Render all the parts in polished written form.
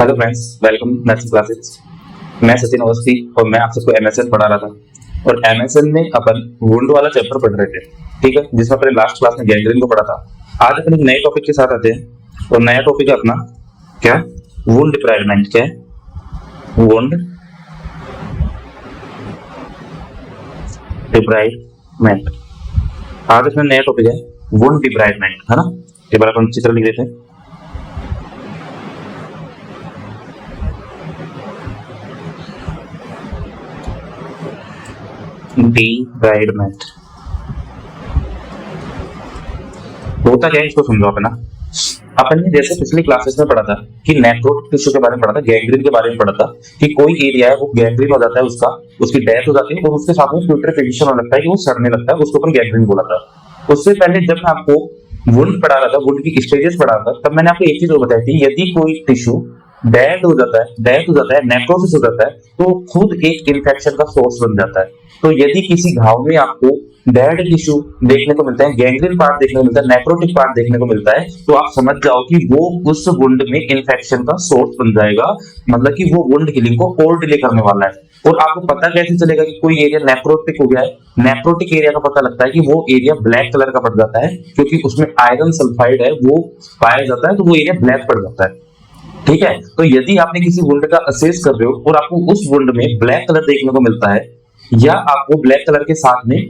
Hello friends, welcome nursing classes. मैं सचिन अवस्थी और मैं आप सबको एमएसएन पढ़ा रहा था। और एमएसएन में अपन वुंड वाला चैप्टर पढ़ रहे थे, ठीक है, जिसमें अपने लास्ट क्लास में गैंग्रीन को पढ़ा था। आज अपन एक नए टॉपिक के साथ आते हैं और नया टॉपिक है अपना क्या, वुंड डिब्राइडमेंट। क्या है? Wound debridement. आज इसमें नया टॉपिक है वुंड डिब्राइडमेंट, है ना। एक बार अपन चित्र लिख देते हैं। डिब्राइडमेंट होता क्या है, इसको समझो अपना। अपन ने जैसे पिछली क्लासेस में पढ़ा था कि नेक्रोटिक टिश्यू के बारे में पढ़ा था, गैंग्रीन के बारे में पढ़ा था कि कोई एरिया है वो गैंग्रीन हो जाता है, उसकी डेथ हो जाती है और उसके साथ में प्यूट्रिफिकेशन होने लगता है कि वो सड़ने लगता है, उसको अपन गैंग्रीन बोला था। उससे पहले जब मैं आपको वुंड पढ़ा रहा था, वुंड की स्टेजेस पढ़ा था, तब मैंने आपको एक चीज और बताई थी, यदि कोई टिश्यू डेथ हो जाता है, नेक्रोसिस हो जाता है, तो खुद एक इन्फेक्शन का सोर्स बन जाता है। तो यदि किसी घाव में आपको डेड टिश्यू देखने को मिलता है, गैंग्रीन पार्ट देखने को मिलता है, नेक्रोटिक पार्ट देखने को मिलता है, तो आप समझ जाओ कि वो उस वुंड में इन्फेक्शन का सोर्स बन जाएगा। मतलब कि वो वुंड हीलिंग को और डिले करने वाला है। और आपको पता कैसे चलेगा कि कोई एरिया नेक्रोटिक हो गया है? नेक्रोटिक एरिया का पता लगता है कि वो एरिया ब्लैक कलर का पड़ जाता है, क्योंकि उसमें आयरन सल्फाइड है वो पाया जाता है, तो वो एरिया ब्लैक पड़ जाता है। ठीक है, तो यदि आपने किसी वुंड का असेस कर रहे हो और आपको उस वुंड में ब्लैक कलर देखने को मिलता है, या आपको ब्लैक कलर के साथ में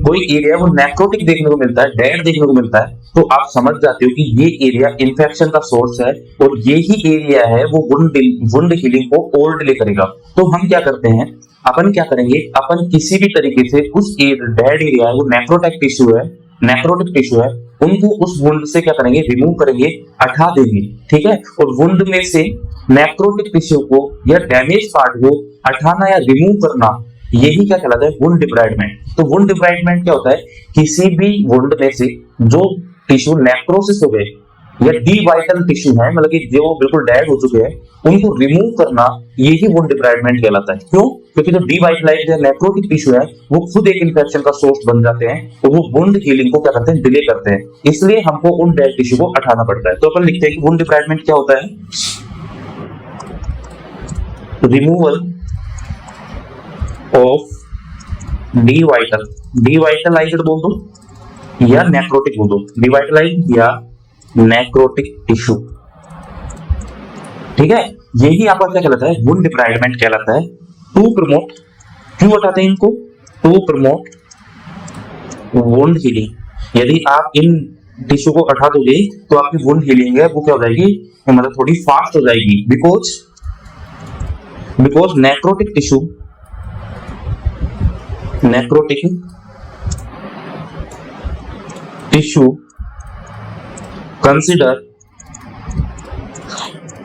कोई एरिया वो नेक्रोटिक देखने को मिलता है, डेड देखने को मिलता है, तो आप समझ जाते हो कि ये एरिया इन्फेक्शन का सोर्स है और ये ही एरिया है वो वुंड हीलिंग को और डिले करेगा। तो हम क्या करते हैं, अपन क्या करेंगे, अपन किसी भी तरीके से उस डेड एरिया है, वो नेक्रोटिक टिश्यू है, उनको उस वुंड से क्या करेंगे, रिमूव करेंगे, हटा देंगे। ठीक है, और वुंड में से नेक्रोटिक टिश्यू को या डैमेज पार्ट को हटाना या रिमूव करना, यही क्या कहलाता है, वुंड डिब्राइडमेंट। तो वुंड डिब्राइडमेंट क्या होता है, किसी भी वुंड में से जो टिश्यू नेक्रोसिस हो गए या डी वाइटल टिश्यू है, मतलब कि जो बिल्कुल डेड हो चुके हैं, उनको रिमूव करना, यही वुंड डिब्राइडमेंट कहलाता है। क्यों? क्योंकि जो डी वाइटलाइज्ड या नेक्रोटिक टिश्यू है वो खुद एक इन्फेक्शन का सोर्स बन जाते हैं और वो वुंड हीलिंग को क्या करते हैं, डिले करते हैं। इसलिए हमको उन डेड टिश्यू को हटाना पड़ता है। तो अपन लिखते हैं कि वुंड डिब्राइडमेंट क्या होता है, रिमूवल ऑफ डिवाइटलाइज्ड बोल दो या नेक्रोटिक बोल दो, डिवाइटलाइज्ड या नेक्रोटिक टिश्यू। ठीक है, यही आपका क्या कहलाता है, वुंड डिब्राइडमेंट कहलाता है। टू प्रमोट, क्यों हटाते हैं इनको, टू प्रमोट वुंड हीलिंग। यदि आप इन टिश्यू को हटा दोगे तो आपकी वुंड हीलिंग है वो क्या हो जाएगी, मतलब थोड़ी फास्ट हो जाएगी। Because necrotic tissue consider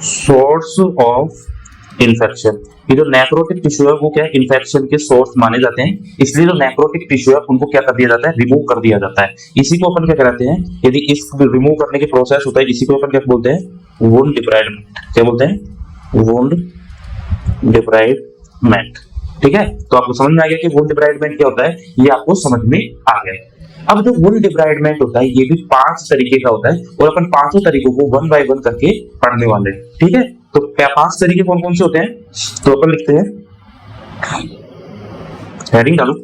source of infection. ये जो नेक्रोटिक टिश्यू है वो क्या है, इन्फेक्शन के सोर्स माने जाते हैं, इसलिए जो नेक्रोटिक टिश्यू है उनको क्या कर दिया जाता है, रिमूव कर दिया जाता है। इसी को अपन क्या कहते हैं, यदि इस रिमूव करने के प्रोसेस होता है, इसी को अपन क्या बोलते हैं, वुंड डिब्राइडमेंट। क्या बोलते हैं, वुंड डिब्राइडमेंट। ठीक है, तो आपको समझ में आ गया कि वुंड डिब्राइडमेंट क्या होता है, ये आपको समझ में आ गया। अब जो वुंड डिब्राइडमेंट होता है ये भी 5 तरीके का होता है और अपन 5 तरीकों को 1 बाय 1 करके पढ़ने वाले हैं। ठीक है, तो क्या 5 तरीके कौन कौन से होते हैं, तो अपन लिखते हैं, हेडिंग डालो,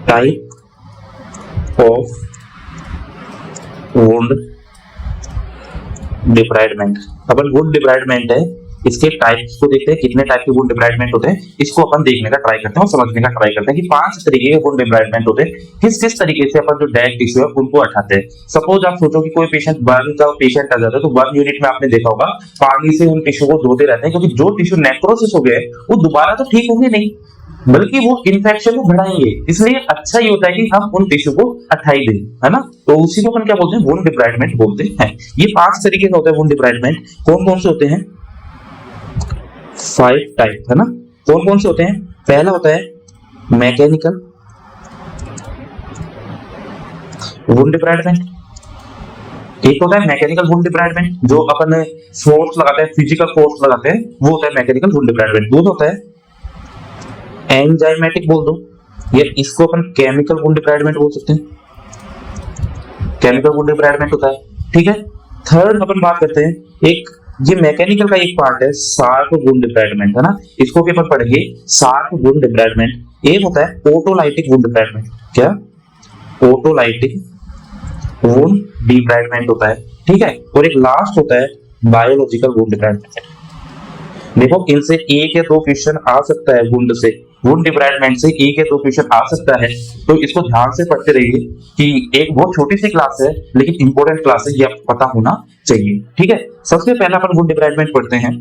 type of wound debridement. Upon wound debridement है, इसके टाइप्स को देखते हैं, कितने टाइप के वुंड डिब्राइडमेंट होते हैं, इसको अपन देखने का ट्राई करते हैं और समझने का ट्राई करते हैं कि 5 तरीके के वुंड डिब्राइडमेंट होते हैं। किस किस तरीके से अपन जो डेड टिश्यू है उनको हटाते हैं। सपोज आप सोचो कि कोई पेशेंट बर्न का पेशेंट आ जाता है, तो बर्न यूनिट में आपने देखा होगा पानी से उन टिश्यू को धोते रहते हैं, क्योंकि जो टिश्यू नेक्रोसिस हो गए वो दोबारा तो ठीक होंगे नहीं, बल्कि वो इन्फेक्शन को बढ़ाएंगे। इसलिए अच्छा ही होता है कि हम उन टिश्यू को हटाई दें, है ना। तो उसी को अपन क्या बोलते हैं, वुंड डिब्राइडमेंट बोलते हैं। ये 5 तरीके का होता है वुंड डिब्राइडमेंट। कौन कौन से होते हैं, 5 टाइप, है ना। कौन कौन से होते हैं, पहला होता है मैकेनिकल वुंड डिब्राइडमेंट। एक होता है मैकेनिकल वुंड डिब्राइडमेंट, जो अपन फोर्स लगाते हैं, फिजिकल फोर्स लगाते हैं, वो होता है मैकेनिकल वुंड डिब्राइडमेंट। दूसरा होता है एंजाइमेटिक बोल दो, या इसको अपन केमिकल वुंड डिब्राइडमेंट बोल सकते हैं, केमिकल वुंड डिब्राइडमेंट होता है। ठीक है, थर्ड अपन बात करते हैं, एक ये मैकेनिकल का एक पार्ट है शार्प वुंड डिब्राइडमेंट, है ना, इसको भी अपन पढ़ेंगे शार्प वुंड डिब्राइडमेंट। एक होता है ऑटोलाइटिक वुंड डिब्राइडमेंट, क्या ऑटोलाइटिक वुंड डिब्राइडमेंट होता है, ठीक है, और एक लास्ट होता है बायोलॉजिकल वुंड डिब्राइडमेंट। देखो इनसे एक या दो क्वेश्चन आ सकता है, वुंड से, वुंड डिब्राइडमेंट से एक या दो क्वेश्चन आ सकता है, तो इसको ध्यान से पढ़ते रहिए कि एक बहुत छोटी सी क्लास है लेकिन इंपॉर्टेंट क्लास है, ये आपको पता होना चाहिए, ठीक है। सबसे पहले अपन वुंड डिब्राइडमेंट पढ़ते हैं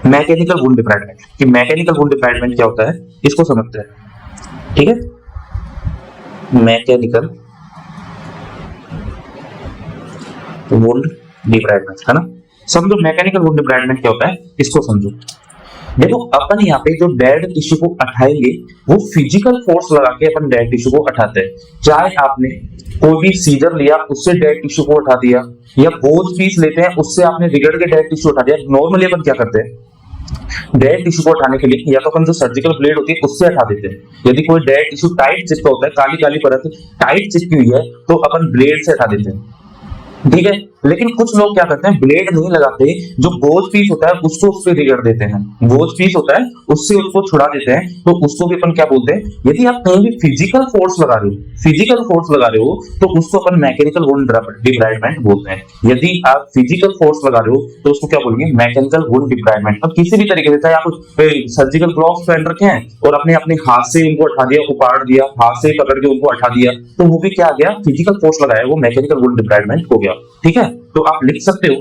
मैकेनिकल वुंड डिब्राइडमेंट, कि मैकेनिकल वुंड डिब्राइडमेंट क्या होता है इसको समझते हैं, ठीक है। मैकेनिकल वुंड डिब्राइडमेंट, है ना, समझो मैकेनिकल वुंड डिब्राइडमेंट क्या होता है इसको समझो। देखो अपन यहाँ पे जो डेड टिश्यू को उठाएंगे वो फिजिकल फोर्स लगा के अपन डेड टिश्यू को उठाते हैं, चाहे आपने कोई भी सीजर लिया उससे डेड टिश्यू को उठा दिया, या बोझ पीस लेते हैं उससे आपने रिगड़ के डेड टिश्यू उठा दिया। नॉर्मली अपन क्या करते हैं, डेड टिश्यू को उठाने के लिए या तो अपन जो सर्जिकल ब्लेड होती है उससे हटा देते हैं, यदि कोई डेड टिश्यू टाइट चिपका होता है, काली काली परत टाइट चिपकी हुई है तो अपन ब्लेड से हटा देते हैं, ठीक है। लेकिन कुछ लोग क्या करते हैं, ब्लेड नहीं लगाते, जो गोज पीस होता है उसको उससे रिगड़ देते हैं, गोज पीस होता है उससे उसको छुड़ा देते हैं, तो उसको भी अपन क्या बोलते हैं, यदि आप कहीं भी फिजिकल फोर्स लगा रहे हो, फिजिकल फोर्स लगा रहे हो तो उसको अपन मैकेनिकल वुंड डिब्राइडमेंट बोलते हैं। यदि आप फिजिकल फोर्स लगा रहे हो तो उसको क्या बोलेंगे, मैकेनिकल वुंड डिब्राइडमेंट। अब किसी भी तरीके से, चाहे आप सर्जिकल ग्लव्स पहन रखे हैं और आपने अपने हाथ से उनको उठा दिया, उपाड़ दिया, हाथ से पकड़ के उनको उठा दिया, तो वो भी क्या आ गया, फिजिकल फोर्स लगाया, वो मैकेनिकल वुंड डिब्राइडमेंट हो गया, ठीक है। तो आप लिख सकते हो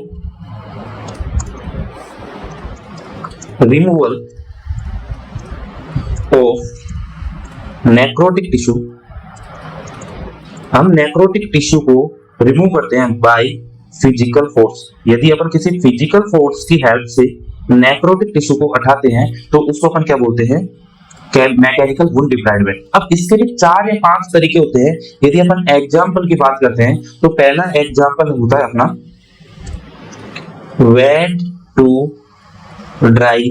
रिमूवल ऑफ नेक्रोटिक टिश्यू, हम नेक्रोटिक टिश्यू को रिमूव करते हैं बाय फिजिकल फोर्स। यदि अपन किसी फिजिकल फोर्स की हेल्प से नेक्रोटिक टिश्यू को उठाते हैं तो उसको अपन क्या बोलते हैं, मैकेनिकल वुंड डिब्राइडमेंट। अब इसके भी 4 या 5 तरीके होते हैं। यदि अपन एग्जांपल की बात करते हैं तो पहला एग्जांपल होता है अपना वेट टू ड्राई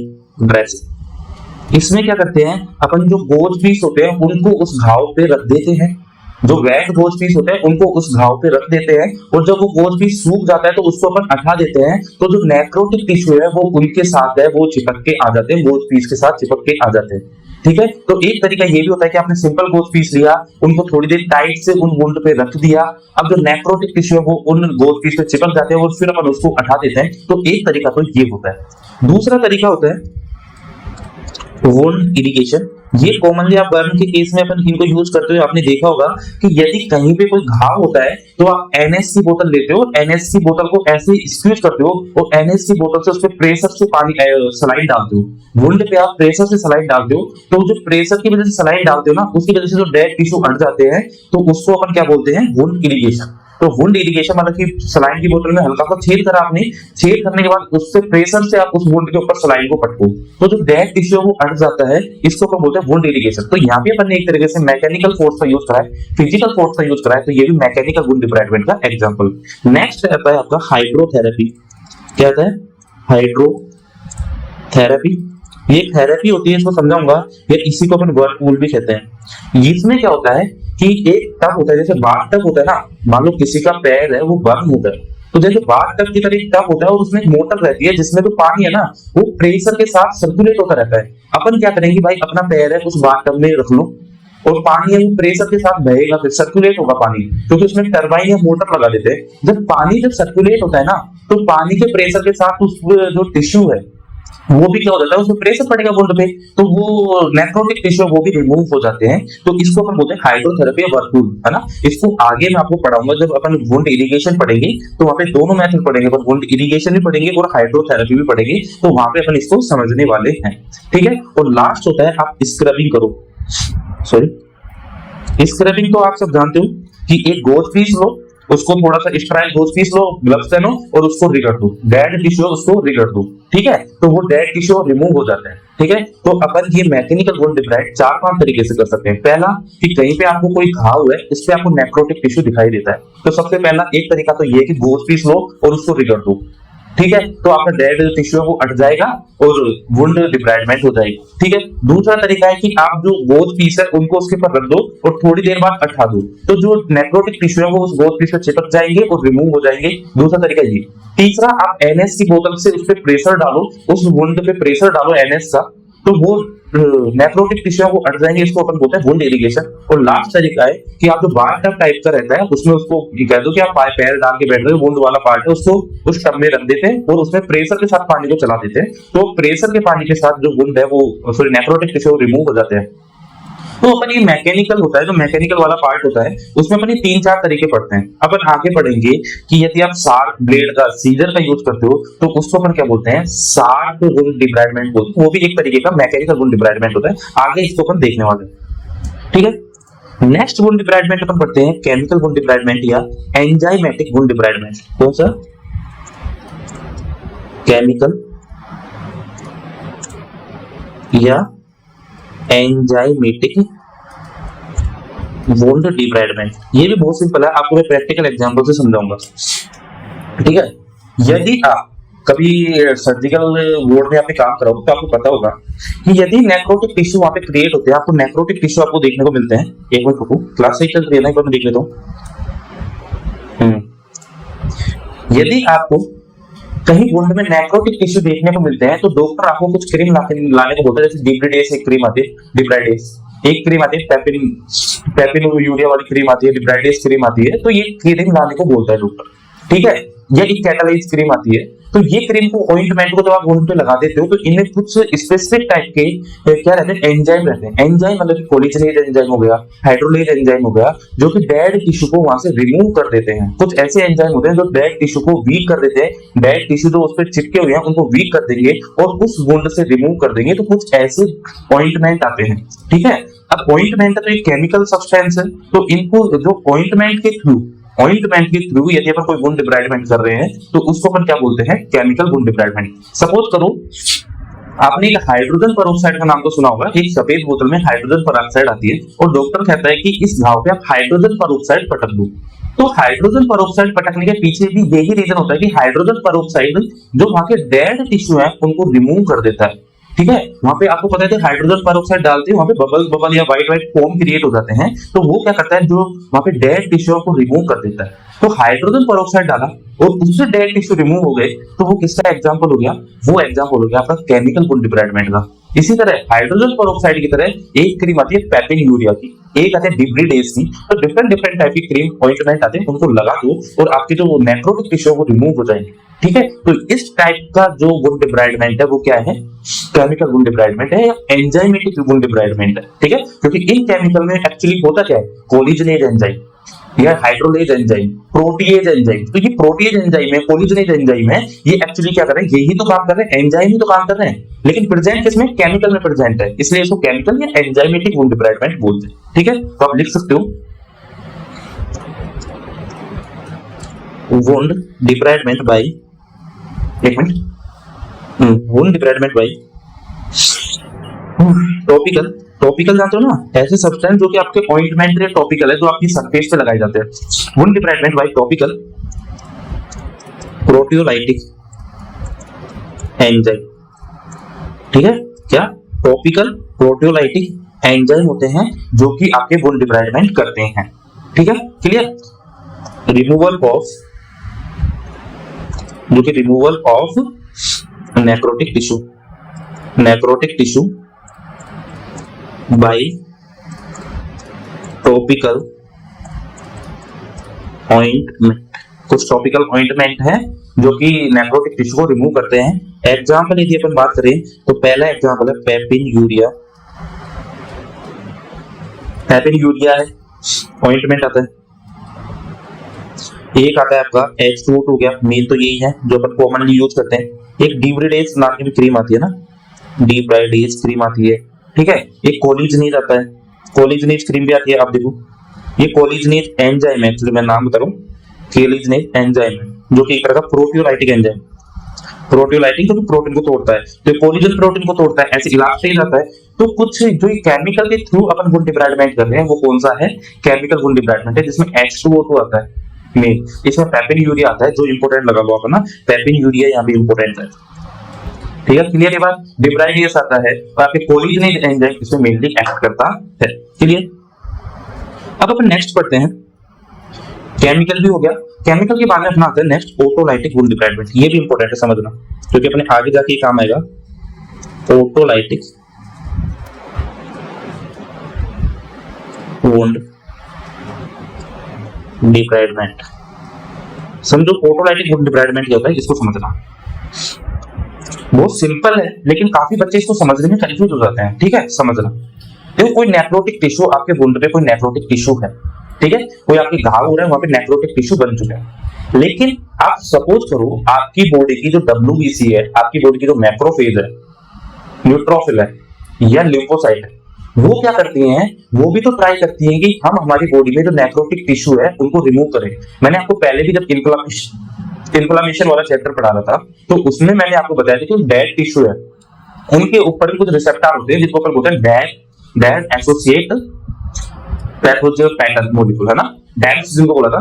ड्रेसिंग। इसमें क्या करते हैं, अपन जो गोज पीस होते हैं उनको उस घाव पे रख देते हैं, जो वेट गोज पीस होते हैं उनको उस घाव पे रख देते हैं, और जब वो गोज पीस सूख जाता है तो उसको अपन हटा देते हैं, तो जो नेक्रोटिक टिश्यू है वो उनके साथ है, वो चिपक के आ जाते हैं, गोज पीस के साथ चिपक के आ जाते हैं, ठीक है। तो एक तरीका ये भी होता है कि आपने सिंपल गोज पीस लिया, उनको थोड़ी देर टाइट से उन वुंड पे रख दिया, अब जो नेक्रोटिक टिश्यू है वो उन गोज पीस पे चिपक जाते हैं और फिर अपन उसको हटा देते हैं। तो एक तरीका तो ये होता है। दूसरा तरीका होता है वुंड इरिगेशन। ये कॉमनली आप बर्न के केस में अपन इनको यूज करते हुए आपने देखा होगा कि यदि कहीं पे कोई घाव होता है तो आप NS की बोतल लेते हो, NS की बोतल को ऐसे स्क्वीज करते हो और NS की बोतल से उस पे प्रेशर से पानी सलाइन डालते हो, वुंड पे आप प्रेशर से सलाइन डालते हो, तो जो प्रेशर की वजह से सलाइन डालते हो ना उसकी वजह से जो डेड टिश्यू हट जाते हैं, तो उसको अपन क्या बोलते हैं, वुंड इरिगेशन। तो वुंड इरिगेशन मतलब कि सलाइन की बोतल में हल्का सा छेद करा आपने, छेद करने के बाद उससे प्रेशर से आप उस वुंड के ऊपर सलाइन को पटको, तो जो डेड टिश्यू वो हट जाता है, इसको अपन बोलते हैं वुंड इरिगेशन। तो यहाँ पे अपन ने एक तरीके से मैकेनिकल फोर्स का यूज करा है, फिजिकल फोर्स का यूज करा है, तो ये भी मैकेनिकल वुंड डिब्राइडमेंट का एग्जांपल। नेक्स्ट आता है आपका हाइड्रोथेरेपी। क्या आता है, हाइड्रोथेरेपी। ये थेरेपी होती है, इसको समझाऊंगा, या इसी को अपन वर्कपूल भी कहते हैं। इसमें क्या होता है कि एक टब होता है, जैसे बाथ टब होता है ना, मान लो किसी का पैर है वो बर्न होता है, तो जैसे बाथ टब की तरह एक टब होता है और उसमें एक मोटर रहती है जिसमें तो पानी है ना वो प्रेशर के साथ सर्कुलेट होता रहता है। अपन क्या करेंगे भाई, अपना पैर है उस बाथ टब में रख लो और पानी है वो प्रेशर के साथ बहेगा, फिर सर्कुलेट होगा पानी, क्योंकि उसमें टरबाइन या मोटर लगा देते हैं। जब पानी सर्कुलेट होता है ना तो पानी के प्रेशर के साथ उस जो टिश्यू है वो भी क्या हो जाता है, उसमें प्रेशर पड़ेगा वुंड पे, तो वो नेक्रोटिक टिश्यू वो भी रिमूव हो जाते हैं। तो इसको अपन बोलते हैं हाइड्रोथेरेपी या वर्कपूल, है ना। इसको आगे मैं आपको पढ़ाऊंगा जब अपन वुंड इरिगेशन पढ़ेंगे, तो वहां पे दोनों मेथड पढ़ेंगे, अपन वुंड इरिगेशन भी पढ़ेंगे और हाइड्रोथेरेपी भी पढ़ेंगे, तो वहां पे अपन इसको समझने वाले हैं, ठीक है। और लास्ट होता है आप स्क्रबिंग करो, सॉरी स्क्रबिंग तो आप सब जानते हो कि एक गोज पीस लो, उसको थोड़ा सा स्ट्राइल गोज पीस लो, ग्लव्स पहनो और उसको रिगड़ दो, डेड टिश्यू उसको रिगड़ दो, ठीक है, तो वो डेड टिश्यू रिमूव हो जाता है, ठीक है। तो अपन ये मैकेनिकल वुंड डिब्राइड 4-5 तरीके से कर सकते हैं। पहला कि कहीं पे आपको कोई घाव है, उस पे आपको नेक्रोटिक टिश्यू दिखाई देता है, तो सबसे पहला एक तरीका तो ये कि गोज पीस लो और उसको रिगड़ दो, ठीक है, तो आपका डेड टिश्यू है वो अट जाएगा और वुंड डिब्राइडमेंट हो जाएगी। ठीक है, दूसरा तरीका है कि आप जो गोद पीस है उनको उसके ऊपर रख दो और थोड़ी देर बाद अठा दो, तो जो नेक्रोटिक टिश्यू है वो उस गोद पीस से चिपक जाएंगे और रिमूव हो जाएंगे। दूसरा तरीका ये। तीसरा, आप एनएस की बोतल से उस पर प्रेशर डालो, उस वुंड पे प्रेशर डालो एनएस का, तो वो नेक्रोटिक टिश्यू वो अट जाएंगे। इसको अपन बोलते हैं वुंड इरिगेशन। और लास्ट तरीका है कि आप जो बाथ टब टाइप का रहता है उसमें उसको कह दो कि आप पैर डाल के बैठ रहे हो, वुंड वाला पार्ट है उसको उस टब में रख देते हैं और उसमें प्रेशर के साथ पानी को चला देते हैं, तो प्रेशर के पानी के साथ जो वुंड है वो सॉरी नेक्रोटिक टिश्यू रिमूव हो जाते हैं। तो अपन ये मैकेनिकल होता है, जो मैकेनिकल वाला पार्ट होता है उसमें अपन ये 3-4 तरीके पढ़ते हैं। अपन आगे पढ़ेंगे कि यदि आप शार्प ब्लेड का सीजर का यूज करते हो तो उसको अपन क्या बोलते हैं, शार्प वुंड डिब्राइडमेंट बोलते हैं। वो भी एक तरीके का मैकेनिकल वुंड डिब्राइडमेंट होता है। आगे इसको अपन देखने वाले हैं। ठीक है, नेक्स्ट वुंड डिब्राइडमेंट अपन पढ़ते हैं केमिकल वुंड डिब्राइडमेंट या एंजाइमेटिक वुंड डिब्राइडमेंट। कौन सा? केमिकल या एंजाइमेटिक वुंड डिब्राइडमेंट। ये भी बहुत सिंपल है, आपको मैं प्रैक्टिकल एग्जांपल से समझाऊंगा। ठीक है, यदि आप कभी सर्जिकल वार्ड में आपने काम करा हो तो आपको पता होगा कि यदि नेक्रोटिक टिश्यू वहां पे क्रिएट होते हैं, आपको नेक्रोटिक टिश्यू आपको देखने को मिलते हैं। एक मिनट रुको, क्लास से चल रही है ना, एक बार मैं देख लेता हूं। यदि आपको कहीं वुंड में नेक्रोटिक टिश्यू देखने को मिलते हैं तो डॉक्टर आपको कुछ क्रीम लाने को बोलता है। जैसे डिब्रिडेस एक क्रीम आती है, डिब्राइडेस एक क्रीम आती है, पेपिन यूरिया वाली क्रीम आती है, डिब्राइडेस क्रीम आती है, तो ये क्रीम लाने को बोलता है डॉक्टर। ठीक है, या एक कैटालाइज क्रीम आती है, तो ये क्रीम को ऑइंटमेंट को जब आप वुंड पे लगा देते हो तो इनमें कुछ स्पेसिफिक टाइप के क्या रहते हैं, एंजाइम रहते हैं। एंजाइम मतलब कोलिजनेज एंजाइम हो गया, हाइड्रोलेज एंजाइम हो गया, जो कि डेड टिश्यू को वहां से रिमूव कर देते हैं। कुछ ऐसे एंजाइम होते हैं जो डेड टिश्यू को वीक कर देते हैं, डेड टिश्यू जो उस पर चिपके हुए हैं उनको वीक कर देंगे और उस वुंड से रिमूव कर देंगे। तो कुछ ऐसे ऑइंटमेंट आते हैं। ठीक है, अब ऑइंटमेंट तो एक केमिकल सब्सटेंस है, तो इनको जो ऑइंटमेंट के थ्रू यदि अपन कोई वुंड डिब्राइडमेंट कर रहे हैं तो उसको अपन क्या बोलते हैं, केमिकल वुंड डिब्राइडमेंट। सपोज करो आपने एक हाइड्रोजन पेरोक्साइड का नाम तो सुना होगा। एक सफेद बोतल में हाइड्रोजन पेरोक्साइड आती है और डॉक्टर कहता है कि इस घाव पे आप हाइड्रोजन पेरोक्साइड पटक दो। तो हाइड्रोजन पेरोक्साइड पटकने के पीछे भी यही रीजन होता है कि हाइड्रोजन पेरोक्साइड जो वहां के डेड टिश्यू है उनको रिमूव कर देता है। ठीक है, वहां पे आपको पता है कि हाइड्रोजन पेरोक्साइड डालते हैं वहां पे बबल या व्हाइट फोम क्रिएट हो जाते हैं, तो वो क्या करता है, जो वहां पे डेड टिश्यू को रिमूव कर देता है। तो हाइड्रोजन पेरोक्साइड डाला और उससे डेड टिश्यू रिमूव हो गए, तो वो किसका एग्जांपल हो गया, वो एग्जांपल हो गया आपका केमिकल वुंड डिब्राइडमेंट का। इसी तरह हाइड्रोजन पेरोक्साइड की तरह एक क्रीम आती है पेपिन यूरिया की, एक आती है डिब्रिडेस की। तो डिफरेंट टाइप की क्रीम ऑइंटमेंट आते हैं, उनको लगा दो और आपके जो नेक्रोटिक टिश्यू वो रिमूव हो जाएंगे। ठीक है, तो इस टाइप का जो वुंड डिब्राइडमेंट है वो क्या है, केमिकल वुंड डिब्राइडमेंट है या एंजाइमेटिक वुंड डिब्राइडमेंट है। ठीक है, क्योंकि इन केमिकल में एक्चुअली होता क्या है, कोलिजनेज एंजाइम या हाइड्रोलेज एंजाइम, प्रोटीएज एंजाइम। तो ये प्रोटीएज एंजाइम है, कोलिजनेज एंजाइम है, ये एक्चुअली क्या कर रहे हैं, यही तो काम कर रहे हैं, एंजाइम ही तो काम कर रहे हैं, लेकिन प्रेजेंट किसमें, केमिकल में प्रेजेंट है, इसलिए इसको केमिकल या एंजाइमेटिक वुंड डिब्राइडमेंट बोलते हैं। ठीक है, तो आप लिख सकते हो वुंड डिब्राइडमेंट बाय, एक minute, wound debridement by topical जानते हो ना, ऐसे सब्सटेंस जो कि आपके ऑइंटमेंट या टॉपिकल है, जो आपकी सरफेस पे लगाए जाते हैं। Wound debridement by topical proteolytic enzyme. ठीक है, क्या टॉपिकल प्रोटियोलाइटिक एंजाइम होते हैं जो कि आपके वुंड डिब्राइडमेंट करते हैं। ठीक है, clear. Removal of necrotic tissue bye topical ointment. कुछ टॉपिकल ऑइंटमेंट है जो कि नेक्रोटिक टिश्यू को रिमूव करते हैं। एग्जांपल यदि अपन बात करें तो पहला एग्जांपल है पेपिन यूरिया है, ऑइंटमेंट आता है। एक आता है आपका H2O हो गया, मेन तो यही है जो अपन कॉमनली यूज करते हैं। एक डिब्रिडेस नाम की भी क्रीम आती है ना, डिब्राइडेस क्रीम आती है। ठीक है, एक कोलिजनेज आता है, कोलिजनेज क्रीम भी आती है। आप देखो ये कोलिजनेज एंजाइम है, एक्चुअली मैं नाम बता रहा हूँ, कोलिजनेज एंजाइम है जो कि एक तरह का प्रोटियोलाइटिक एंजाइम, प्रोटियोलाइटिक तो प्रोटीन को तोड़ता है, तो कोलिजन प्रोटीन को तोड़ता है, ऐसे इलास्टेज आता है। तो कुछ जो केमिकल के थ्रू अपन वुंड डिब्राइडमेंट कर रहे हैं वो कौन सा है, केमिकल वुंड डिब्राइडमेंट है, जिसमें H2O2 आता है। मेल। इसमें पैपिन यूरिया आता है जो इंपोर्टेंट लगा हुआ ना, पैपिन यूरिया यहाँ पे इंपोर्टेंट है। ठीक है, क्लियर ये बात। डिब्राइडियस आता है और आपके कोलिजनेज एंजाइम इसमें मेनली एक्ट करता है। क्लियर। अब अपन नेक्स्ट पढ़ते हैं, केमिकल भी हो गया। केमिकल के बाद में अपना आता है नेक्स्ट ऑटोलाइटिक वुंड डिब्राइडमेंट। ये भी इंपॉर्टेंट है समझना, क्योंकि अपने आगे जाके काम आएगा। ऑटोलाइटिक वुंड डिब्राइडमेंट। समझो ऑटोलाइटिक वुंड डिब्राइडमेंट क्या होता है, इसको समझना। बहुत सिंपल है, लेकिन काफी बच्चे इसको समझने में कंफ्यूज हो जाते हैं। ठीक है, समझना। देखो, कोई नेक्रोटिक टिश्यू, आपके वुंड पे कोई नेक्रोटिक टिश्यू है, ठीक है, कोई आपके घाव हो रहा है, वहां पे नेक्रोटिक टिश्यू बन चुका है। लेकिन आप सपोज करो आपकी बॉडी की जो WBC है, आपकी बॉडी की जो मैक्रोफेज है, न्यूट्रोफिल है या लिम्फोसाइट है, वो क्या करती हैं, वो भी तो ट्राई करती हैं कि हम हमारी बॉडी में जो नेक्रोटिक टिश्यू है उनको रिमूव करें। मैंने आपको पहले भी जब इन्फ्लेमेशन वाला चैप्टर पढ़ा रहा था, तो उसमें मैंने आपको बताया था कि डेड टिश्यू है, उनके ऊपर भी कुछ रिसेप्टर होते हैं जिनको अपन बोलते हैं dead associate pathogenic pattern molecule, है ना। डैम्स जिनको बोला था,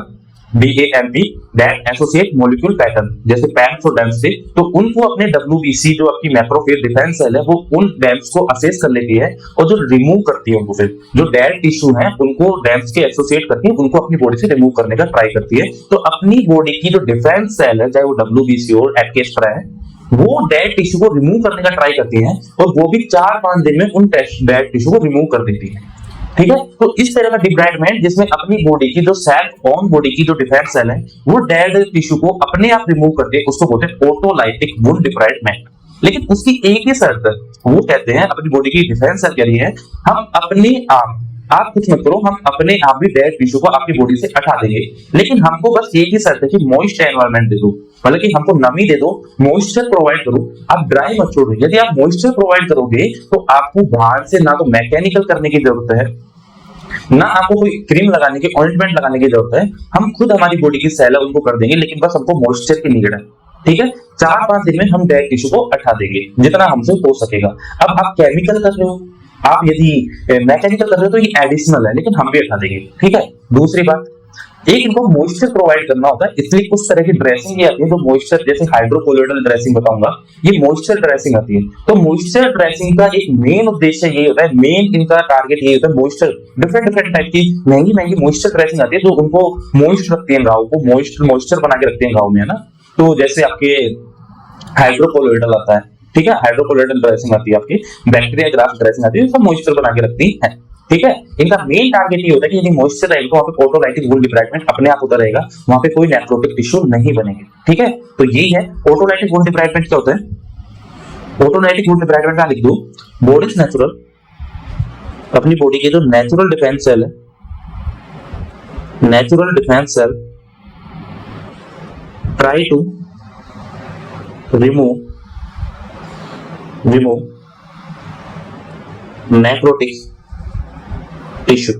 DAMP, dead associate molecule pattern, जैसे पैम्स और डैम्स थे। तो उनको अपने WBC जो आपकी मैक्रोफेज डिफेंस सेल है, वो उन डैम्स को असेस कर लेती है और जो रिमूव करती है उनको, फिर जो डेड टिश्यू है उनको डैम्स के एसोसिएट करती है, उनको अपनी बॉडी से रिमूव करने का ट्राई करती है। तो अपनी बॉडी की जो डिफेंस सेल है, चाहे वो WBC और एकेस्ट्रा है, वो डेड टिश्यू को रिमूव करने का ट्राई करती हैं और वो भी 4-5 दिन में उन डेड टिश्यू को रिमूव कर देती है। ठीक है, तो इस तरह का डिब्राइडमेंट जिसमें अपनी बॉडी की जो सेल्फ ऑन बॉडी की जो डिफेंस सेल है वो डेड टिश्यू को अपने आप रिमूव करती है, उसको बोलते हैं ऑटोलाइटिक वुंड डिब्राइडमेंट। लेकिन उसकी एक ही शर्त है, वो कहते हैं अपनी बॉडी की डिफेंस सेल कह रही है हम अपने आप कुछ मत करो, हम अपने आप भी डेड टिश्यू को अपनी बॉडी से हटा देंगे, लेकिन हमको बस एक ही शर्त है कि मॉइस्ट एनवायरनमेंट दे दो, मतलब कि हमको नमी दे दो, मॉइस्चर प्रोवाइड करो, आप ड्राई मत छोड़ो। यदि आप मॉइस्चर प्रोवाइड करोगे तो आपको बाहर से ना तो मैकेनिकल करने की जरूरत है, ना आपको कोई क्रीम लगाने की, ऑइंटमेंट लगाने की जरूरत है, हम खुद हमारी बॉडी की सेल उनको कर देंगे, लेकिन बस हमको मॉइस्चर की नीड है। ठीक है, 4-5 दिन में हम डेड टिश्यू को हटा देंगे जितना हमसे हो सकेगा। अब आप केमिकल कर रहे हो, आप यदि मैकेनिकल कर रहे हो तो ये एडिशनल है, लेकिन हम भी हटा देंगे। ठीक है, दूसरी बात, एक इनको मॉइस्चर प्रोवाइड करना होता है, इसलिए कुछ तरह की ड्रेसिंग आती है जो मॉइस्चर, जैसे हाइड्रोकोलोइडल ड्रेसिंग बताऊंगा, ये मॉइस्चर ड्रेसिंग आती है। तो मॉइस्चर ड्रेसिंग का एक मेन उद्देश्य ये होता है, मेन इनका टारगेट ये होता है मॉइस्चर, डिफरेंट टाइप की महंगी मॉइस्चर ड्रेसिंग आती है जो उनको मॉइस्ट रखती है, घाव को मॉइस्चर बना के रखते हैं घाव में, है ना। तो जैसे आपके हाइड्रोकोलोइडल आता है, ठीक है, हाइड्रोकोलोइडल ड्रेसिंग आती है, आपकी बैक्टीरिया ग्राफ्ट ड्रेसिंग आती है, सब मॉइस्चर बना के रखती है। ठीक है, इनका मेन टारगेट ये होता है कि यदि मॉइस्चर रहेगा तो वहां पे ऑटोलाइटिक वुंड डिब्राइडमेंट अपने आप होता रहेगा, वहां पे कोई नेक्रोटिक टिश्यू नहीं बनेंगे। ठीक है, तो यही है ऑटोलाइटिक वुंड डिब्राइडमेंट। क्या होता है ऑटोलाइटिक वुंड डिब्राइडमेंट? का लिख दो, बॉडी नेचुरल, अपनी बॉडी के जो नेचुरल डिफेंस सेल है, natural defence cell try to remove necrotic tissue.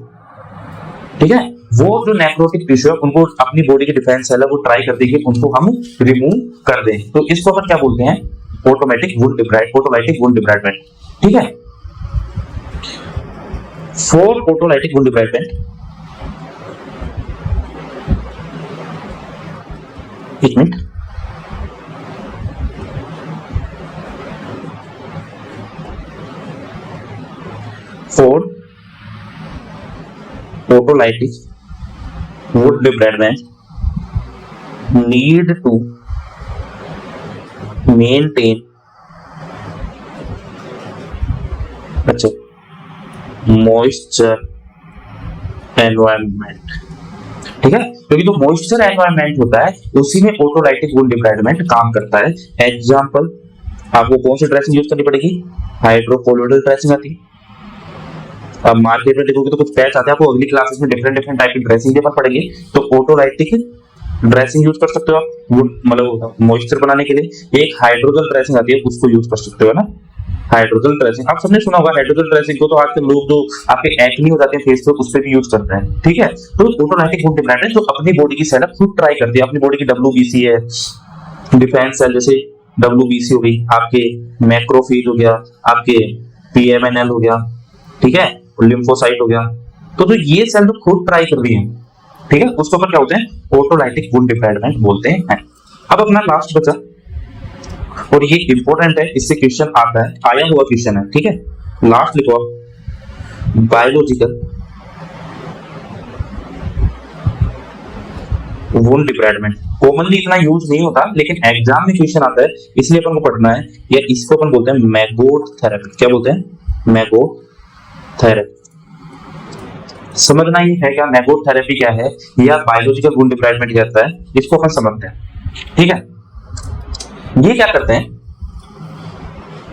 ठीक है, वो जो नेक्रोटिक टिश्यू है उनको अपनी बॉडी की डिफेंस सेल है वो ट्राई करती है कि उनको हम रिमूव कर दें। तो इसको अपन क्या बोलते हैं? ऑटोलाइटिक वुंड डिब्राइडमेंट। ठीक है, फॉर ऑटोलाइटिक वुंड डिब्राइडमेंट, एक minute, for autolytic wood debridement need to maintain moisture environment। ठीक है, क्योंकि जो मॉइस्चर एनवायरनमेंट होता है उसी में ऑटोलाइटिक वुंड डिब्राइडमेंट काम करता है। एग्जांपल, आपको कौन सी ड्रेसिंग यूज करनी पड़ेगी? हाइड्रोकोलोइडल ड्रेसिंग आती है। अब मार्केट में देखोगे तो कुछ पैच आते हैं, आपको अगली क्लासेस में डिफरेंट टाइप की ड्रेसिंग के ऊपर पड़ेगी। तो ऑटोलाइटिक ड्रेसिंग यूज कर सकते हो आप, मतलब मॉइस्चर बनाने के लिए। एक हाइड्रोजल ड्रेसिंग आती है, उसको यूज कर सकते हो ना, हाइड्रोजल ड्रेसिंग। आप सबने सुना होगा हाइड्रोजल ड्रेसिंग को, तो आजकल लोग जो आपके एक्ने हो जाते हैं फेस पे, उस पे भी यूज करते हैं। ठीक है, तो ऑटोलाइटिक वुंड डिब्राइडमेंट जो अपनी बॉडी की सेल खुद ट्राई करती है, अपनी बॉडी की WBC है, डिफेंस सेल, जैसे WBC हो गई, आपके मैक्रोफेज हो गया, आपके PMNL हो गया, ठीक है, लिम्फोसाइट हो गया। तो ये सेल तो खुद ट्राई कर रही है ठीक है, उसके ऊपर क्या होते हैं, ऑटोलाइटिक वुंड डिब्राइडमेंट बोलते हैं। अब अपना लास्ट बचा, और ये इंपॉर्टेंट है, इससे क्वेश्चन आता है, आया हुआ क्वेश्चन है, ठीक है। लास्ट लिखो आप, बायोलॉजिकल वुंड डिब्राइडमेंट। कॉमनली इतना यूज नहीं होता, लेकिन एग्जाम में क्वेश्चन आता है, इसलिए अपन को पढ़ना है। या इसको अपन बोलते हैं मैगोट थेरेपी। क्या बोलते हैं, मैगोट थेरेपी। समझना ही है क्या मैगोट थेरेपी क्या है, या बायोलॉजिकल वुंड डिब्राइडमेंट क्या होता है, इसको अपन समझते हैं, ठीक है। ये क्या करते हैं,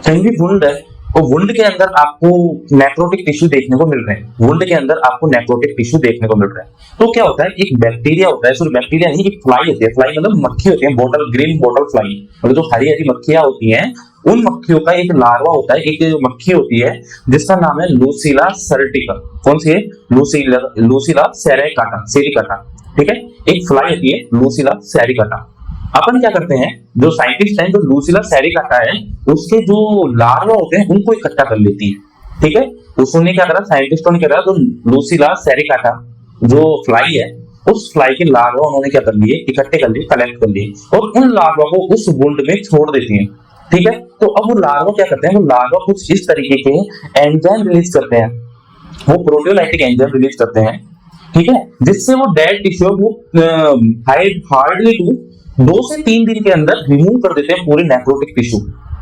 कहीं भी वुंड है और वुंड के अंदर आपको नेक्रोटिक टिश्यू देखने को मिल रहे हैं, वुंड के अंदर आपको नेक्रोटिक टिश्यू देखने को मिल रहा है, तो क्या होता है, एक बैक्टीरिया होता है, सॉरी बैक्टीरिया नहीं, एक फ्लाई होती है। फ्लाई मतलब मक्खी होती है, बॉटल ग्रीन बॉटल फ्लाई, मतलब जो हरी हरी मक्खियां होती हैं, उन मक्खियों का एक लार्वा होता है, एक मक्खी होती है जिसका नाम है लूसिला सर्टिका। कौन सी है, लूसिला सेरिकाटा, सेरिकाटा, ठीक है। एक फ्लाई होती है लूसिला सेरिकाटा। अपन क्या करते हैं, जो साइंटिस्ट हैं, जो लूसिला सेरिकाटा है, उसके जो लार्वा होते हैं उनको इकट्ठा कर लेती है, ठीक है। उसने क्या करा, साइंटिस्टों ने क्या करा, तो लूसिला सेरिकाटा जो फ्लाई है, उस फ्लाई के लार्वा उन्होंने क्या कर लिए, इकट्ठे कर लिए, कलेक्ट कर लिए, और उन लार्वा को उस वुंड में छोड़ देती हैं, ठीक है। तो अब वो लार्वा क्या करते हैं, वो लार्वा कुछ इस तरीके के एंजाइम रिलीज करते हैं, वो प्रोटियोलाइटिक एंजाइम रिलीज करते हैं, ठीक है, जिससे वो डेड टिश्यू वो हार्डली 2 से 3 दिन के अंदर रिमूव कर देते हैं पूरे नेक्रोटिक टिश्यू,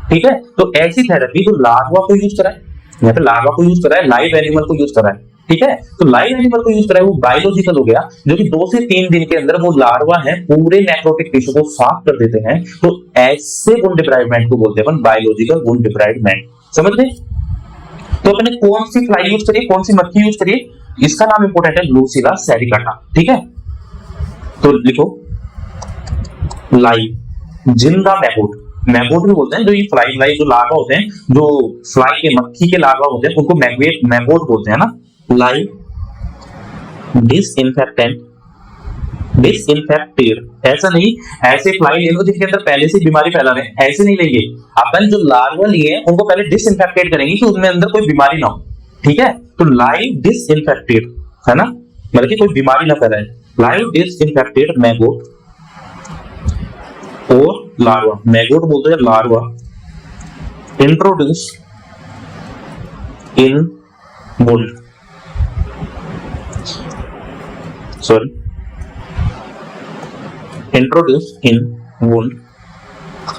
ठीक है। तो ऐसी थेरेपी जो लार्वा को यूज करा है, यहाँ पे लार्वा को यूज करा है, लाइव एनिमल को यूज करा है, ठीक है। तो लाइव एनिमल को यूज करा है, वो बायोलॉजिकल हो गया, जो कि 2 से 3 दिन के अंदर वो लार्वा है पूरे नेक्रोटिक टिश्यू को साफ कर देते हैं। तो ऐसे वुंड डिब्राइडमेंट को बोलते हैं अपन बायोलॉजिकल वुंड डिब्राइडमेंट। समझ गए। तो अपने कौन सी फ्लाई यूज करिए, कौन सी मक्खी यूज करिए, इसका नाम इंपोर्टेंट है लूसिला सेरिकाटा, ठीक है। तो लिखो लाइव जिंदा मैगोट, मैगोट भी बोलते हैं, जो ये फ्लाई जो लार्वा होते हैं, जो फ्लाई के मक्खी के लार्वा होते हैं, उनको मैगोट बोलते हैं ना। लाइव डिसइंफेक्टेड, ऐसा नहीं ऐसे फ्लाई ले लो जिनके अंदर पहले से बीमारी फैला रहे हैं, ऐसे नहीं लेंगे अपन। जो लार्वा लिए हैं उनको पहले डिसइंफेक्टेड करेंगे कि उनमें अंदर कोई बीमारी ना हो, ठीक है। तो लाइव डिसइंफेक्टेड है ना, मतलब कि कोई बीमारी ना फैलाए। लाइव डिसइंफेक्टेड मैगोट और लार्वा, मैगोट बोलते हैं लार्वा, इंट्रोड्यूस इन वुंड, सॉरी इंट्रोड्यूस इन वुंड,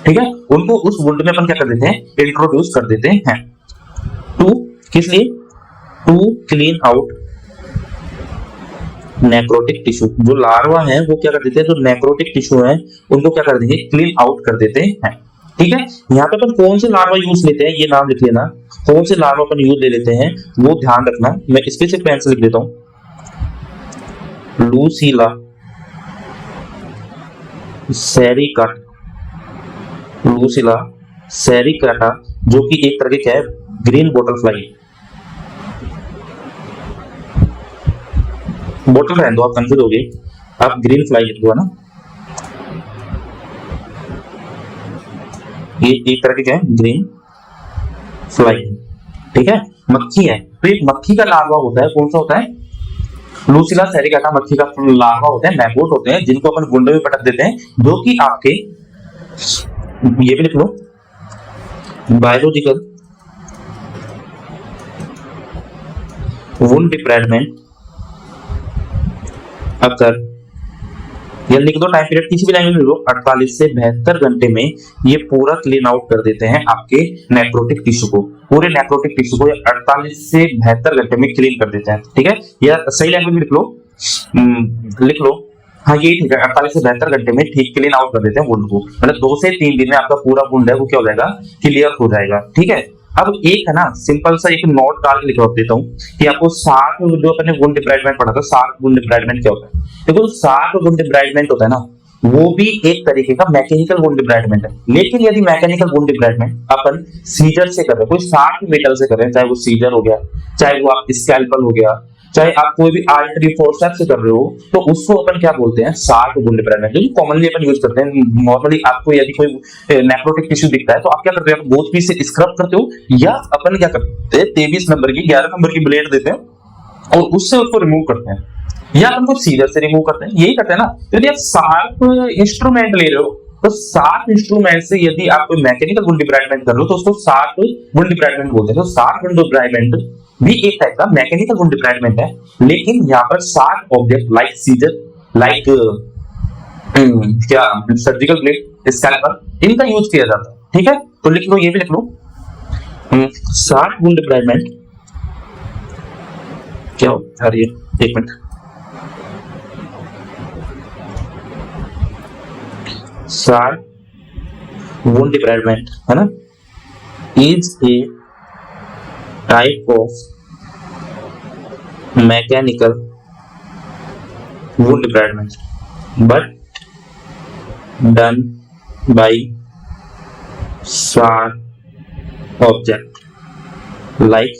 ठीक है। उनको उस वुंड में अपन क्या कर देते हैं, इंट्रोड्यूस कर देते हैं। टू किस लिए, to clean out necrotic tissue. जो लार्वा है वो क्या कर देते हैं, जो नेक्रोटिक टिश्यू है उनको क्या कर देंगे, क्लीन आउट कर देते हैं, ठीक है। यहाँ पे अपन कौन से लार्वा यूज लेते हैं, ये नाम लिख लेना, कौन से लार्वा अपन यूज ले लेते हैं वो ध्यान रखना। मैं स्पेसिफिक पेन से लिख देता हूं, लूसिला सेरिकाटा, लूसिला सेरिकाटा, जो कि एक तरह के क्या है, ग्रीन बॉटल फ्लाई। बॉटल रहने दो, आप कंफ्यूज हो गए, आप ग्रीन फ्लाई लिख दो ना। ये एक तरह के क्या है, ग्रीन फ्लाई, ठीक है, मक्खी है। तो एक मक्खी का लार्वा होता है, कौन सा होता है, लूसिला सेरिकाटा मक्खी का लार्वा होता है, मैगोट होते हैं, जिनको अपन वुंड में पटक देते हैं, जो कि आपके, ये भी लिख लो, बायोलॉजिकल वुंड डिब्राइडमेंट अगर, या लिख दो टाइम पीरियड किसी भी लैंग्वेज में लिख लो, 48 से 72 घंटे में ये पूरा क्लीन आउट कर देते हैं आपके नेक्रोटिक टिश्यू को, पूरे नेक्रोटिक टिश्यू को 48 से 72 घंटे में क्लीन कर देते हैं, ठीक है। या सही लैंग्वेज में लिख लो, हाँ ये ठीक है, 48 से 72 घंटे में ठीक क्लीन आउट कर देते हैं वुंड को, मतलब 2 से 3 दिन में आपका पूरा वुंड है वो क्या हो जाएगा, क्लियर हो जाएगा, ठीक है। अब एक है ना सिंपल सा एक नोट डाल के लिखवा देता हूँ कि आपको सार्क, जो अपने वुंड डिब्राइडमेंट पढ़ा था, सार्क वुंड डिब्राइडमेंट क्या होता है। देखो सार्क वुंड डिब्राइडमेंट होता है ना, वो भी एक तरीके का मैकेनिकल वुंड डिब्राइडमेंट है, लेकिन यदि मैकेनिकल वुंड डिब्राइडमेंट अपन सीजर से कर रहे हैं, कोई शार्प मेटल से कर रहे हैं, चाहे वो सीजर हो गया, चाहे वो आप स्कैल्पल हो गया, चाहे आप कोई भी आर्टरी फोर्सेप्स से कर रहे हो, तो उसको अपन क्या बोलते हैं, शार्प वुंड डिब्राइडमेंट, जो कॉमनली अपन यूज करते हैं। नॉर्मली आपको यदि कोई नेक्रोटिक टिश्यू दिखता है तो आप क्या करते हैं, बोथ पीस से स्क्रब करते हो, या अपन क्या करते हैं 23 नंबर की 11 नंबर की ब्लेड देते हैं और उससे उसको रिमूव करते हैं। या अपन कुछ सीजर से रिमूव करते हैं, यही करते हैं ना। तो यदि आप शार्प इंस्ट्रूमेंट ले रहे हो तो शार्प इंस्ट्रूमेंट से यदि आप कोई मैकेनिकल वुंड डिब्राइडमेंट कर रहे हो तो उसको शार्प वुंड डिब्राइडमेंट बोलते हैं। तो शार्प वुंड डिब्राइडमेंट भी एक टाइप का मैकेनिकल वुंड डिब्राइडमेंट है, लेकिन यहाँ पर sharp object like scissor, like क्या सर्जिकल ब्लेड, स्कैल्पल, इनका यूज किया जाता है। ठीक है, तो लिख लो, ये भी लिख लो, शार्प वुंड डिब्राइडमेंट क्या होता है, एक मिनट, शार्प वुंड डिब्राइडमेंट है ना, is a type of mechanical wound debridement but done by sharp object like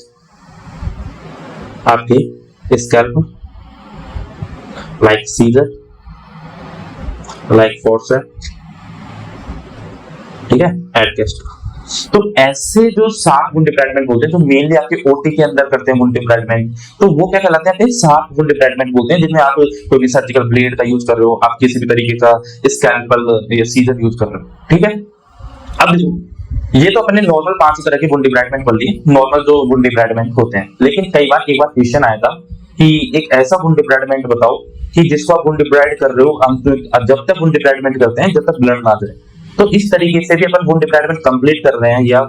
आपके scalp, like scissor, like forceps, ठीक है, एडकेस्ट। तो ऐसे जो शार्प वुंड डिब्राइडमेंट बोलते हैं, जो मेनली आपके ओटी के अंदर करते हैं वुंड डिब्राइडमेंट, तो वो क्या कहलाते हैं, शार्प वुंड डिब्राइडमेंट बोलते हैं, जिनमें आप कोई भी सर्जिकल ब्लेड का यूज कर रहे हो, आप किसी भी तरीके का स्कैल्पल या सीजर यूज कर रहे हो। ठीक है, अब देखो, ये तो अपने नॉर्मल 5 तरह के वुंड डिब्राइडमेंट कर लिए, नॉर्मल जो वुंड डिब्राइडमेंट होते हैं। लेकिन कई बार एक बार क्वेश्चन आएगा कि एक ऐसा वुंड डिब्राइडमेंट बताओ कि जिसको आप वुंड डिब्राइड कर रहे हो, हम जब तक वुंड डिब्राइडमेंट करते हैं जब तक ब्लड ना जाए। तो इस तरीके से भी अपन वुंड डिब्राइडमेंट कंप्लीट कर रहे हैं या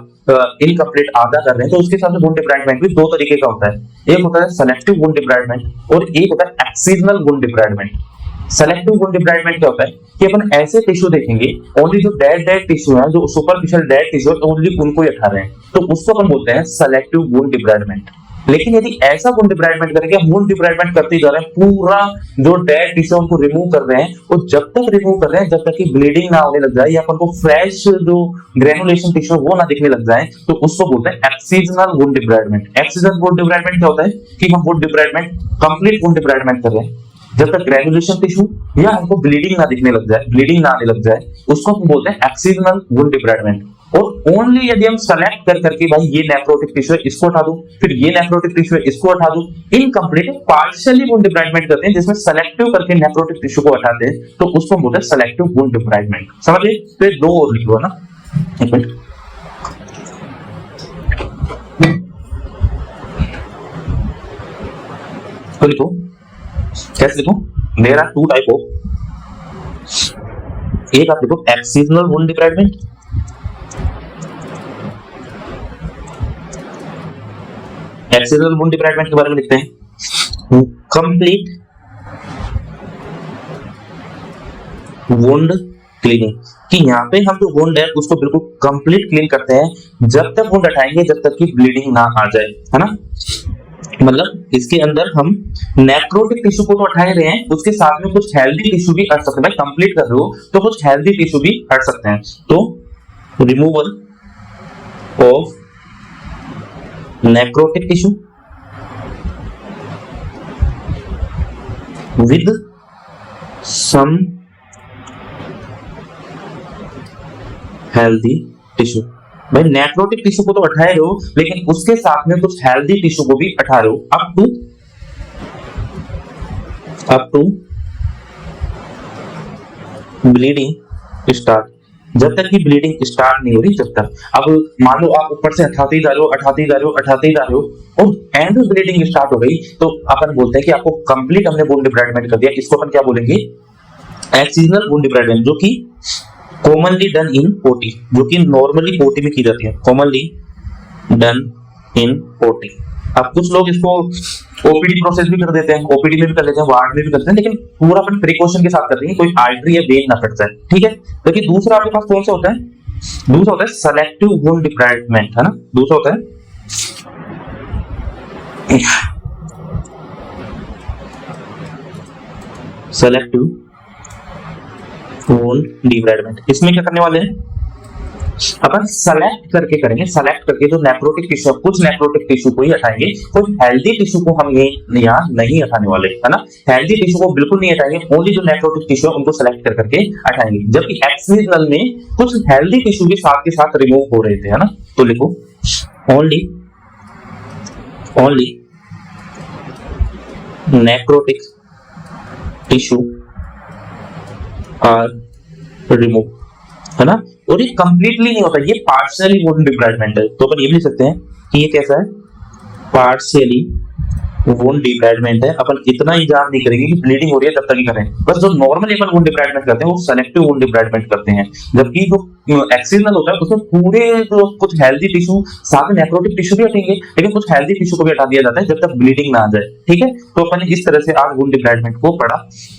इनकम्प्लीट आधा कर रहे हैं, तो उसके साथ वुंड डिब्राइडमेंट भी 2 तरीके का होता है। एक होता है सेलेक्टिव वुंड डिब्राइडमेंट और एक होता है excisional wound debridement. Selective wound debridement क्या होता है कि अपन ऐसे टिश्यू देखेंगे, ओनली जो डेड टिश्यू है, जो सुपरफिशियल डेड टिश्यू है, ओनली उनको ही हटा रहे हैं, तो उसको अपन बोलते हैं सेलेक्टिव वुंड डिब्राइडमेंट। लेकिन यदि ऐसा वुंड डिब्राइडमेंट करेंगे, वुंड डिब्राइडमेंट करते जा रहे हैं, पूरा जो डेड टिश्यू उनको रिमूव कर रहे हैं, और जब तक रिमूव कर रहे हैं जब तक कि ब्लीडिंग ना होने लग जाए या अपन को फ्रेश जो ग्रेनुलेशन टिश्यू वो ना दिखने लग जाए, तो उसको बोलते हैं excisional wound debridement. Excisional wound debridement क्या होता है कि हम wound debridement, complete wound debridement कर रहे हैं, जब तक ग्रेनुलेशन टिश्यू या हमको ब्लीडिंग ना दिखने लग जाए, ब्लीडिंग ना आने लग जाए, उसको हम बोलते हैं एक्सीजनल वुंड डिब्राइडमेंट। और ओनली यदि हम सेलेक्ट कर करके भाई ये नेफ्रोटिक टिश्यू है इसको हटा दूं, फिर ये नेफ्रोटिक टिश्यू है इसको हटा दूं, इनकम्प्लीट पार्शियली वुंड डिब्राइडमेंट करते हैं, जिसमें सेलेक्टिव करके नेफ्रोटिक टिश्यू को हटाते हैं, तो उसको बोलते हैं सेलेक्टिव वुंड डिब्राइडमेंट। समझ गए? तो 2 और लिख लो ना, एक मिनट, तो लिखो, कैसे लिखो, देयर आर 2 टाइप ऑफ, एक आप लिखो excisional wound debridement, excisional wound debridement के बारे में लिखते हैं कंप्लीट वुंड क्लीनिंग, कि यहाँ पे हम जो वुंड है उसको बिल्कुल कंप्लीट क्लीन करते हैं, जब तक वुंड हटाएंगे जब तक कि ब्लीडिंग ना आ जाए, है ना। मतलब इसके अंदर हम नेक्रोटिक टिश्यू को तो हटा रहे हैं, उसके साथ में कुछ हेल्दी टिश्यू भी हट सकते हैं। भाई कंप्लीट कर रहे हो तो कुछ हेल्दी टिश्यू भी हट सकते हैं। तो removal of necrotic tissue with some healthy tissue. भाई नेक्रोटिक टिश्यू को तो हटा रहे हो, लेकिन उसके साथ में कुछ हेल्दी टिश्यू को भी हटा रहे हो, अप टू ब्लीडिंग स्टार्ट, जब तक कि ब्लीडिंग स्टार्ट नहीं हो रही तब तक। अब मान लो आप ऊपर से हटाते ही जा रहे हो, हटाते ही जा रहे हो, हटाते ही जा रहे हो, और एंड में ब्लीडिंग स्टार्ट हो गई, तो अपन बोलते हैं कि आपको कंप्लीट हमने वुंड डिब्राइडमेंट कर दिया। इसको अपन क्या बोलेंगे, एक्सीजनल वुंड डिब्राइडमेंट, जो कि कॉमनली डन इन ओटी, जो कि नॉर्मली ओटी में की जाती है, कॉमनली डन इन ओटी। अब कुछ लोग इसको ओपीडी प्रोसेस भी कर देते हैं, ओपीडी में भी कर लेते हैं, वार्ड में भी करते हैं, लेकिन पूरा अपन प्रिकॉशन के साथ करते हैं, कोई आर्टरी या वेन ना कट जाए, ठीक है। लेकिन दूसरा आपके पास कौन सा होता है, दूसरा होता है सेलेक्टिव वुंड डिब्राइडमेंट, है ना। दूसरा होता है सेलेक्टिव वुंड डिब्राइडमेंट। इसमें क्या करने वाले हैं, अपन सेलेक्ट करके करेंगे, सेलेक्ट करके जो नेक्रोटिक टिश्यू, कुछ नेक्रोटिक टिश्यू को ही हटाएंगे, कोई हेल्दी टिश्यू को हम यहाँ नहीं हटाने वाले, है ना। हेल्दी टिश्यू को बिल्कुल नहीं हटाएंगे, ओनली जो नेक्रोटिक टिश्यू है उनको सेलेक्ट कर करके हटाएंगे, जबकि एक्सीजनल में कुछ हेल्दी टिश्यू भी साथ के साथ रिमूव हो रहे थे, है ना। तो लिखो only necrotic tissue are remove, है ना। और ये कंप्लीटली नहीं होता, ये पार्शियली वुंड डिब्राइडमेंट है। तो अपन ये भी लिख सकते हैं कि ये कैसा है, पार्शियली वुंड डिब्राइडमेंट है। अपन इतना ही जान नहीं करेंगे कि ब्लीडिंग हो रही है तब तक ही करें, बस जो नॉर्मली अपन वुंड डिब्राइडमेंट करते हैं वो सेलेक्टिव वुंड डिब्राइडमेंट करते हैं। जबकि जो एक्सिजनल होता है उसमें पूरे जो कुछ हेल्दी टिश्यू, साथ में नेक्रोटिक टिश्यू भी हटेंगे, लेकिन कुछ हेल्दी टिश्यू को भी हटा दिया जाता है जब तक ब्लीडिंग ना आ जाए, ठीक है। तो अपन इस तरह से आज वुंड डिब्राइडमेंट को पढ़ा,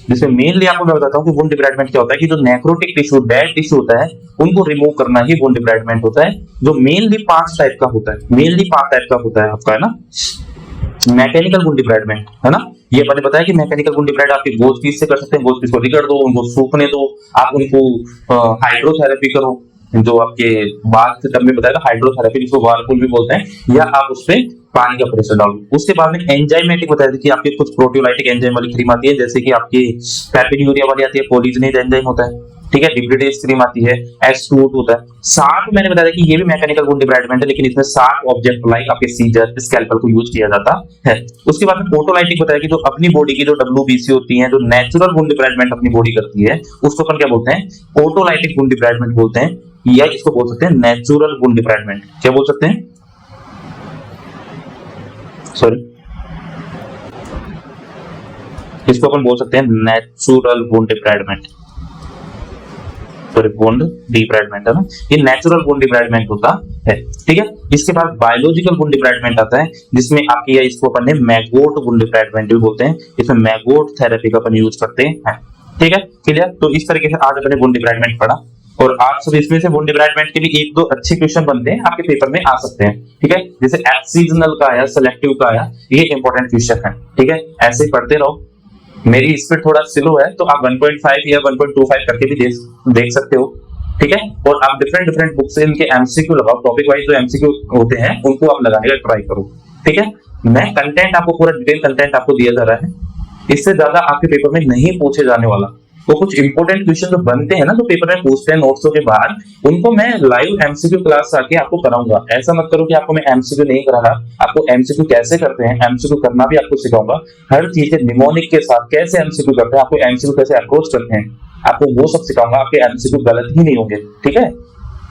जिसमें मेनली आपको मैं बताता हूँ कि वुंड डिब्राइडमेंट क्या होता है, कि जो नेक्रोटिक टिश्यू, डेड टिश्यू होता है, उनको रिमूव करना ही वुंड डिब्राइडमेंट होता है, जो मेनली 5 टाइप का होता है, मेनली 5 टाइप का होता है आपका, है ना। मैकेनिकल वुंड डिब्राइडमेंट, है ना। ये मैंने बताया कि मैकेनिकल वुंड डिब्राइड आपके गोज पीस से कर सकते हैं, गोज पीस को रगड़ दो, उनको सूखने दो, आप उनको हाइड्रोथेरेपी करो, जो आपके बात से तब में बताया था हाइड्रोथेरेपी, जिसको वार्पुल भी बोलते हैं, या आप उस पे पानी का प्रेशर डालो। उसके बाद में एंजाइमेटिक बताया था कि आपके कुछ प्रोटियोलाइटिक एंजाइम वाली क्रीम आती है, जैसे कि आपकी पैपिन्यूरिया वाली आती है, पोलीजनेज एंजाइम होता है, ठीक है, डिब्रिडेज क्रीम आती है, H2O होता है। 60 मैंने बताया कि ये भी मैकेनिकल वुंड डिब्राइडमेंट है, लेकिन इसमें 60 ऑब्जेक्ट लाइक आपके सीजर, स्कैल्पेल को यूज किया जाता है। उसके बाद में फोटोलाइटिक बताया कि जो अपनी बॉडी की जो WBC होती है, जो नेचुरल वुंड डिब्राइडमेंट अपनी बॉडी करती है, उसको अपन क्या बोलते हैं, फोटोलाइटिक वुंड डिब्राइडमेंट बोलते हैं, या इसको बोल सकते हैं नेचुरल वुंड डिब्राइडमेंट। क्या बोल सकते हैं, सॉरी, इसको अपन बोल सकते हैं natural wound debridement, wound debridement, है ना। ये नेचुरल वुंड डिब्राइडमेंट होता है, ठीक है। इसके बाद बायोलॉजिकल वुंड डिब्राइडमेंट आता है, जिसमें आपकी, या इसको अपन ने मैगोट वुंड डिब्राइडमेंट भी बोलते हैं, इसमें मैगोट थेरेपी का अपन यूज करते हैं, ठीक है, क्लियर। तो इस तरीके से आज अपने वुंड डिब्राइडमेंट पढ़ा, और आप सब इसमें से वुंड डिब्राइडमेंट के लिए 1-2 अच्छे क्वेश्चन बनते हैं, आपके पेपर में आ सकते हैं, ठीक है। जैसे एक्सीजनल का आया, सेलेक्टिव का आया, ये इंपॉर्टेंट क्वेश्चन है, ठीक है। ऐसे ही पढ़ते रहो। मेरी स्पीड थोड़ा स्लो है, तो आप 1.5 या 1.25 करके भी देख सकते हो, ठीक है। और आप डिफरेंट बुक से इनके एमसीक्यू लगाओ, टॉपिक वाइज जो एमसीक्यू होते हैं उनको आप लगाने का ट्राई करो, ठीक है। मैं कंटेंट आपको पूरा डिटेल कंटेंट आपको दिया जा रहा है, इससे ज्यादा आपके पेपर में नहीं पूछे जाने वाला। वो कुछ इंपॉर्टेंट क्वेश्चन जो बनते हैं ना, जो पेपर में पूछते हैं नोट्सों के बाद, उनको मैं लाइव एमसीक्यू क्लास आके आपको कराऊंगा। ऐसा मत करो कि आपको मैं एमसीक्यू नहीं करा रहा, आपको एमसीक्यू कैसे करते हैं, एमसीक्यू करना भी आपको सिखाऊंगा। हर चीज के निमोनिक के साथ कैसे एमसीक्यू करते हैं, आपको एमसीक्यू कैसे अप्रोच करते हैं, आपको वो सब सिखाऊंगा। आपके एमसीक्यू गलत ही नहीं होंगे, ठीक है,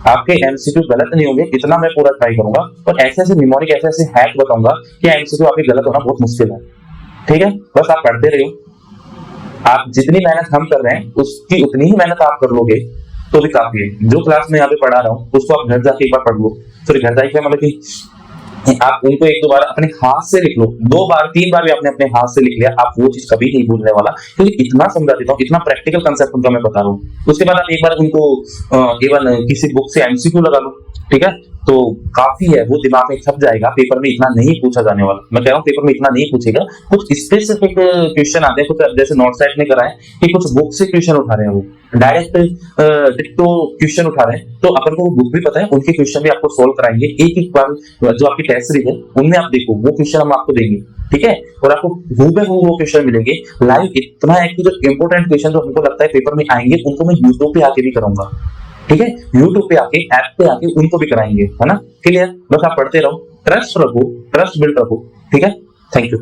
आपके एमसीक्यू गलत नहीं होंगे, इतना मैं पूरा ट्राई करूंगा। और ऐसे ऐसे निमोनिक, ऐसे ऐसे हैक बताऊंगा कि एमसीक्यू आपके गलत होना बहुत मुश्किल है, ठीक है। बस आप पढ़ते रहिए, आप जितनी मेहनत हम कर रहे हैं उसकी उतनी ही मेहनत आप कर लोगे तो भी काफी है। जो क्लास में यहाँ पे पढ़ा रहा हूँ उसको आप घर जाके एक बार पढ़ लो, फिर घर जाके मतलब कि आप उनको 1-2 बार अपने हाथ से लिख लो, 2 बार 3 बार भी आपने अपने हाथ से लिख लिया, आप वो चीज कभी नहीं भूलने वाला, क्योंकि इतना समझा देता हूँ, इतना प्रैक्टिकल कंसेप्ट उनका मैं बता रहा हूँ। उसके बाद आप एक बार उनको इवन किसी बुक से एमसीक्यू लगा लो, ठीक है, तो काफी है, वो दिमाग में छप जाएगा। पेपर में इतना नहीं पूछा जाने वाला, मैं कह रहा हूँ पेपर में इतना नहीं पूछेगा। कुछ स्पेसिफिक क्वेश्चन आते हैं, कुछ जैसे नॉर्थ साइड ने करा है कि कुछ बुक से क्वेश्चन उठा रहे हैं, वो डायरेक्ट डिक्टो क्वेश्चन उठा रहे हैं, तो अपन को वो बुक भी पता है, उनके क्वेश्चन भी आपको सोल्व कराएंगे। एक बार जो आपकी टेस्ट सीरीज है उनमें आप देखो, वो क्वेश्चन हम आपको देंगे, ठीक है, और आपको हूबहू वो क्वेश्चन मिलेंगे लाइव। इतना है कि जो इंपोर्टेंट क्वेश्चन जो हमको लगता है पेपर में आएंगे, उनको मैं यूट्यूब पे आके भी कराऊंगा, ठीक है, यूट्यूब पे आके, ऐप पे आके उनको भी कराएंगे, है ना, क्लियर। बस आप पढ़ते रहो, ट्रस्ट रखो, ट्रस्ट बिल्ड रखो, ठीक है। Thank you.